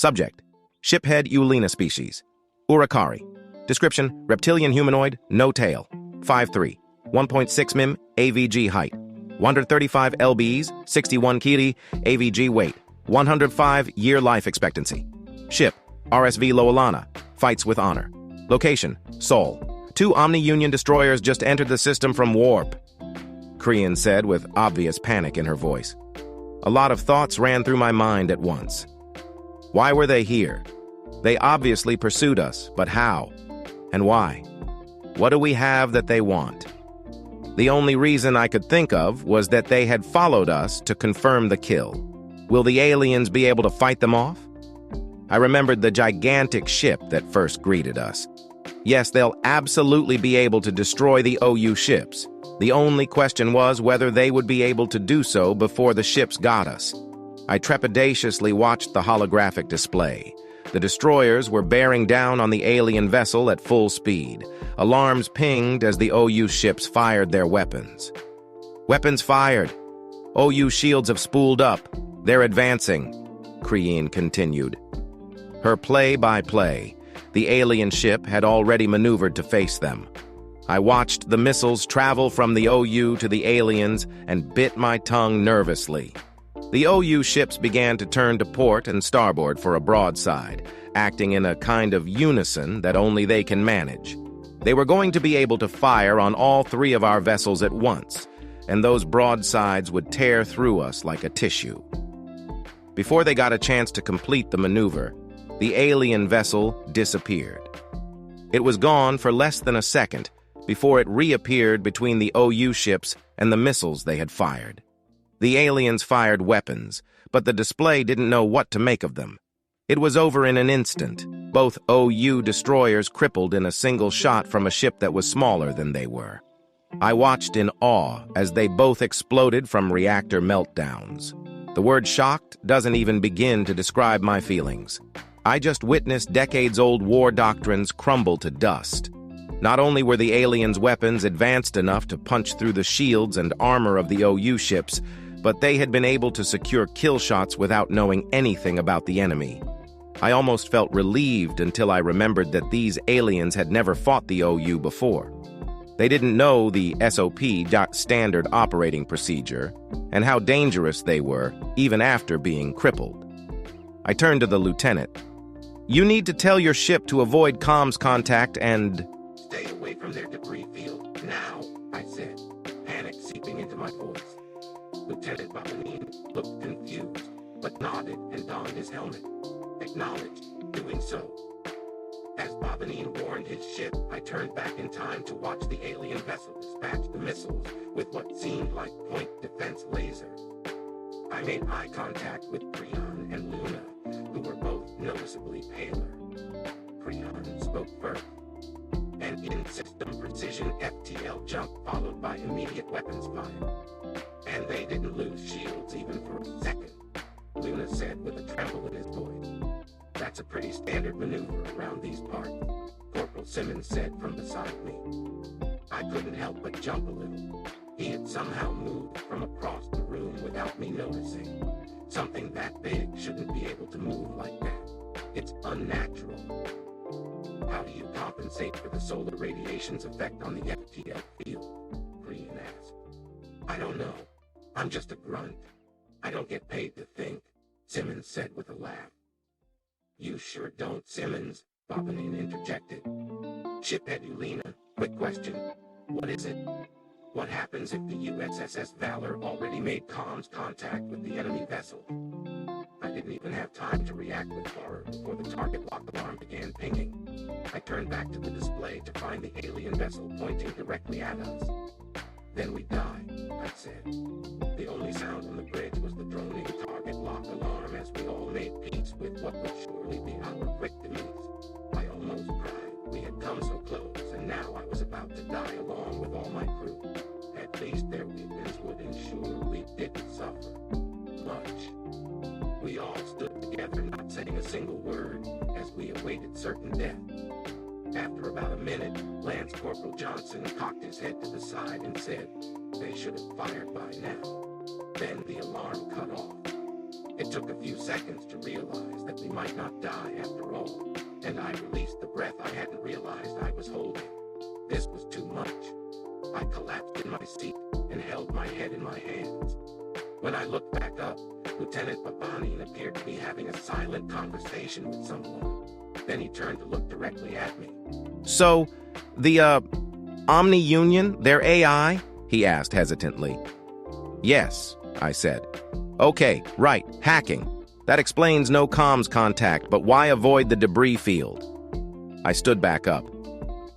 Subject: Shiphead Eulina species. Urakari. Description: reptilian humanoid, no tail. 5'3", 1.6 mm, AVG height. 135 lbs, 61 kg, AVG weight. 105-year life expectancy. Ship: RSV Loalana. Fights with honor. Location: Seoul. 2 Omni-Union destroyers just entered the system from warp, Korean said with obvious panic in her voice. A lot of thoughts ran through my mind at once. Why were they here? They obviously pursued us, but how? And why? What do we have that they want? The only reason I could think of was that they had followed us to confirm the kill. Will the aliens be able to fight them off? I remembered the gigantic ship that first greeted us. Yes, they'll absolutely be able to destroy the OU ships. The only question was whether they would be able to do so before the ships got us. I trepidatiously watched the holographic display. The destroyers were bearing down on the alien vessel at full speed. Alarms pinged as the OU ships fired their weapons. Weapons fired. OU shields have spooled up. They're advancing, Korean continued. Her play-by-play. The alien ship had already maneuvered to face them. I watched the missiles travel from the OU to the aliens and bit my tongue nervously. The OU ships began to turn to port and starboard for a broadside, acting in a kind of unison that only they can manage. They were going to be able to fire on all 3 of our vessels at once, and those broadsides would tear through us like a tissue. Before they got a chance to complete the maneuver, the alien vessel disappeared. It was gone for less than a second before it reappeared between the OU ships and the missiles they had fired. The aliens fired weapons, but the display didn't know what to make of them. It was over in an instant, both OU destroyers crippled in a single shot from a ship that was smaller than they were. I watched in awe as they both exploded from reactor meltdowns. The word shocked doesn't even begin to describe my feelings. I just witnessed decades-old war doctrines crumble to dust. Not only were the aliens' weapons advanced enough to punch through the shields and armor of the OU ships, but they had been able to secure kill shots without knowing anything about the enemy. I almost felt relieved until I remembered that these aliens had never fought the OU before. They didn't know the SOP, standard operating procedure, and how dangerous they were, even after being crippled. I turned to the lieutenant. You need to tell your ship to avoid comms contact and... Stay away from their debris field, now, I said, panic seeping into my voice. Lieutenant Babanin looked confused, but nodded and donned his helmet. Acknowledged doing so. As Babanin warned his ship, I turned back in time to watch the alien vessel dispatch the missiles with what seemed like point defense lasers. I made eye contact with Prion and Luna, who were both noticeably paler. Prion spoke first. An in-system precision FTL jump followed by immediate weapons fire. And they didn't lose shields even for a second, Luna said with a tremble in his voice. That's a pretty standard maneuver around these parts, Corporal Simmons said from beside me. I couldn't help but jump a little. He had somehow moved from across the room without me noticing. Something that big shouldn't be able to move like that. It's unnatural. How do you compensate for the solar radiation's effect on the FTL field? Green asked. I don't know. I'm just a grunt. I don't get paid to think, Simmons said with a laugh. You sure don't, Simmons, Babanin interjected. Shiphead Eulina, quick question. What is it? What happens if the USS Valor already made comms contact with the enemy vessel? I didn't even have time to react with horror before the target lock alarm began pinging. I turned back to the display to find the alien vessel pointing directly at us. Then we die, I said. The only sound on the bridge was the droning target lock alarm as we all made peace with what would surely be our quick demise. I almost cried. We had come so close, and now I was about to die along with all my crew. At least their weakness would ensure we didn't suffer much. We all stood together, not saying a single word, as we awaited certain death. After about a minute, Lance Corporal Johnson cocked his head to the side and said, they should have fired by now. Then the alarm cut off. It took a few seconds to realize that we might not die after all, and I released the breath I hadn't realized I was holding. This was too much. I collapsed in my seat and held my head in my hands. When I looked back up, Lieutenant Babanin appeared to be having a silent conversation with someone. Then he turned to look directly at me. So, the, Omni Union, their AI? He asked hesitantly. Yes, I said. Okay, right, hacking. That explains no comms contact, but why avoid the debris field? I stood back up.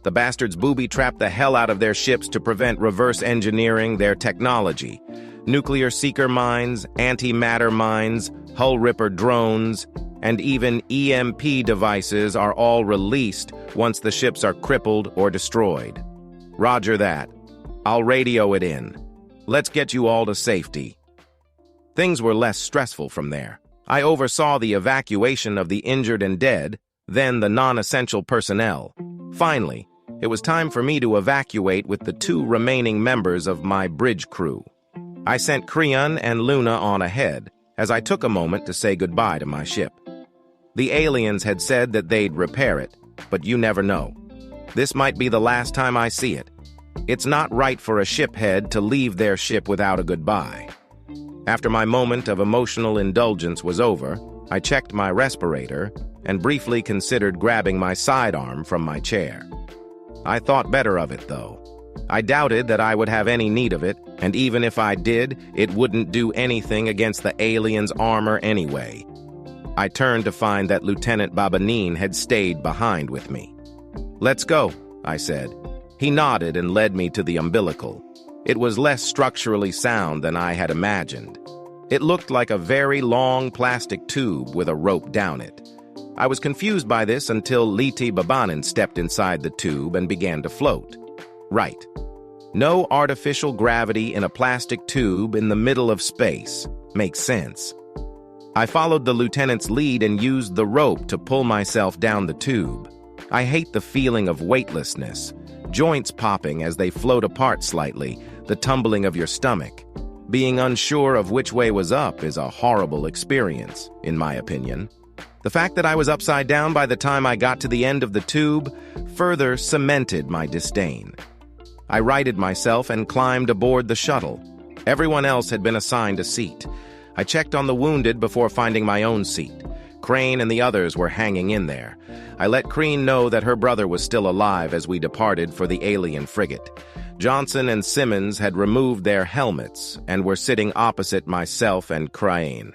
The bastards booby-trapped the hell out of their ships to prevent reverse engineering their technology. Nuclear seeker mines, antimatter mines, hull ripper drones, and even EMP devices are all released once the ships are crippled or destroyed. Roger that. I'll radio it in. Let's get you all to safety. Things were less stressful from there. I oversaw the evacuation of the injured and dead, then the non-essential personnel. Finally, it was time for me to evacuate with the 2 remaining members of my bridge crew. I sent Creon and Luna on ahead, as I took a moment to say goodbye to my ship. The aliens had said that they'd repair it, but you never know. This might be the last time I see it. It's not right for a shiphead to leave their ship without a goodbye. After my moment of emotional indulgence was over, I checked my respirator and briefly considered grabbing my sidearm from my chair. I thought better of it, though. I doubted that I would have any need of it, and even if I did, it wouldn't do anything against the aliens' armor anyway. I turned to find that Lieutenant Babanin had stayed behind with me. Let's go, I said. He nodded and led me to the umbilical. It was less structurally sound than I had imagined. It looked like a very long plastic tube with a rope down it. I was confused by this until Liti Babanin stepped inside the tube and began to float. Right. No artificial gravity in a plastic tube in the middle of space. Makes sense. I followed the lieutenant's lead and used the rope to pull myself down the tube. I hate the feeling of weightlessness, joints popping as they float apart slightly, the tumbling of your stomach. Being unsure of which way was up is a horrible experience, in my opinion. The fact that I was upside down by the time I got to the end of the tube further cemented my disdain. I righted myself and climbed aboard the shuttle. Everyone else had been assigned a seat. I checked on the wounded before finding my own seat. Crane and the others were hanging in there. I let Crane know that her brother was still alive as we departed for the alien frigate. Johnson and Simmons had removed their helmets and were sitting opposite myself and Crane.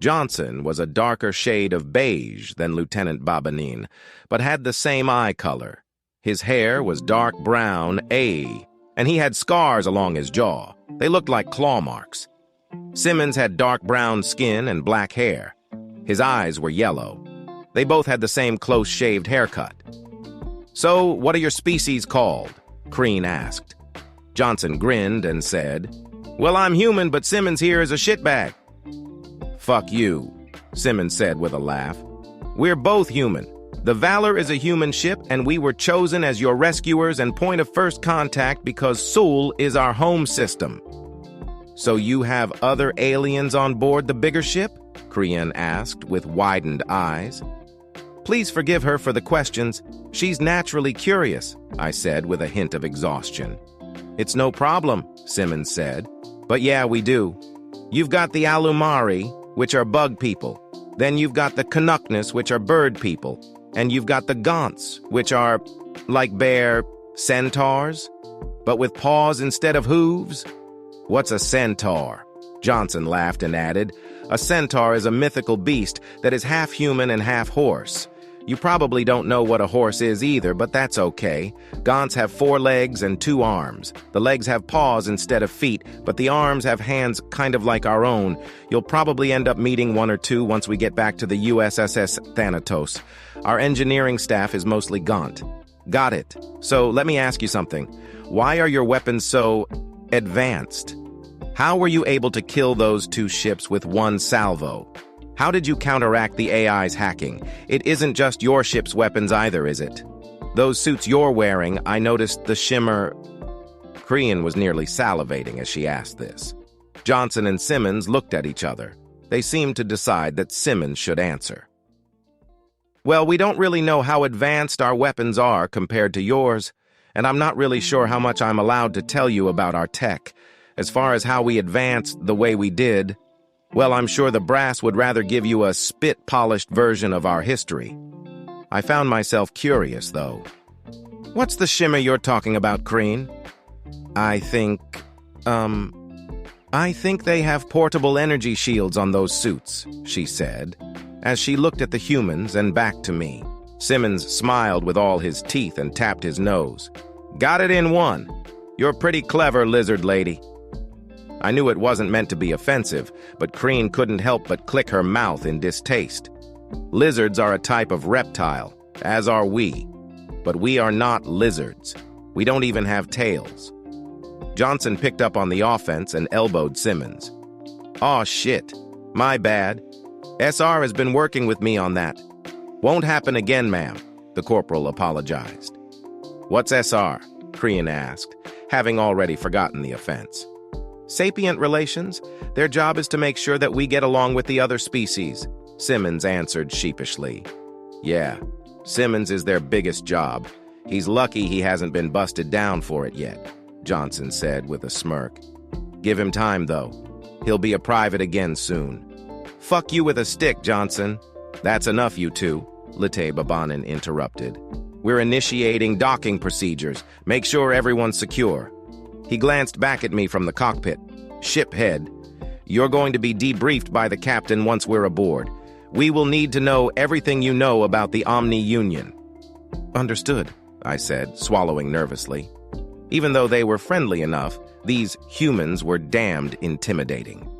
Johnson was a darker shade of beige than Lieutenant Babanin, but had the same eye color. His hair was dark brown, and he had scars along his jaw. They looked like claw marks. Simmons had dark brown skin and black hair. His eyes were yellow. They both had the same close-shaved haircut. "So, what are your species called?" Crean asked. Johnson grinned and said, "Well, I'm human, but Simmons here is a shitbag." "Fuck you," Simmons said with a laugh. "We're both human. The Valor is a human ship, and we were chosen as your rescuers and point of first contact because Sul is our home system." "So you have other aliens on board the bigger ship?" Crean asked with widened eyes. "Please forgive her for the questions. She's naturally curious," I said with a hint of exhaustion. "It's no problem," Simmons said. "But yeah, we do. You've got the Alumari, which are bug people. Then you've got the Canuckness, which are bird people. And you've got the Gaunts, which are, like bear, centaurs? But with paws instead of hooves? What's a centaur?" Johnson laughed and added, "A centaur is a mythical beast that is half human and half horse. You probably don't know what a horse is either, but that's okay. Gaunts have 4 legs and 2 arms. The legs have paws instead of feet, but the arms have hands kind of like our own. You'll probably end up meeting 1 or 2 once we get back to the USSS Thanatos. Our engineering staff is mostly Gaunt." "Got it. So let me ask you something. Why are your weapons so advanced? How were you able to kill those 2 ships with 1 salvo? How did you counteract the AI's hacking? It isn't just your ship's weapons either, is it? Those suits you're wearing, I noticed the shimmer..." Crean was nearly salivating as she asked this. Johnson and Simmons looked at each other. They seemed to decide that Simmons should answer. Well, we don't really know how advanced our weapons are compared to yours, and I'm not really sure how much I'm allowed to tell you about our tech. As far as how we advanced the way we did, well, I'm sure the brass would rather give you a spit-polished version of our history. I found myself curious, though. What's the shimmer you're talking about, Kreen? I think they have portable energy shields on those suits, she said, as she looked at the humans and back to me. Simmons smiled with all his teeth and tapped his nose. Got it in one. You're pretty clever, lizard lady. I knew it wasn't meant to be offensive, but Kreen couldn't help but click her mouth in distaste. Lizards are a type of reptile, as are we. But we are not lizards. We don't even have tails. Johnson picked up on the offense and elbowed Simmons. Aw, shit. My bad. SR has been working with me on that. Won't happen again, ma'am, the corporal apologized. What's SR? Kreen asked, having already forgotten the offense. Sapient relations. Their job is to make sure that we get along with the other species, Simmons answered sheepishly. Yeah, Simmons is their biggest job. He's lucky he hasn't been busted down for it yet, Johnson said with a smirk. Give him time, though. He'll be a private again soon. Fuck you with a stick, Johnson. That's enough, you two, Lite Babanin interrupted. We're initiating docking procedures. Make sure everyone's secure. He glanced back at me from the cockpit. Shiphead, you're going to be debriefed by the captain once we're aboard. We will need to know everything you know about the Omni Union. Understood, I said, swallowing nervously. Even though they were friendly enough, these humans were damned intimidating.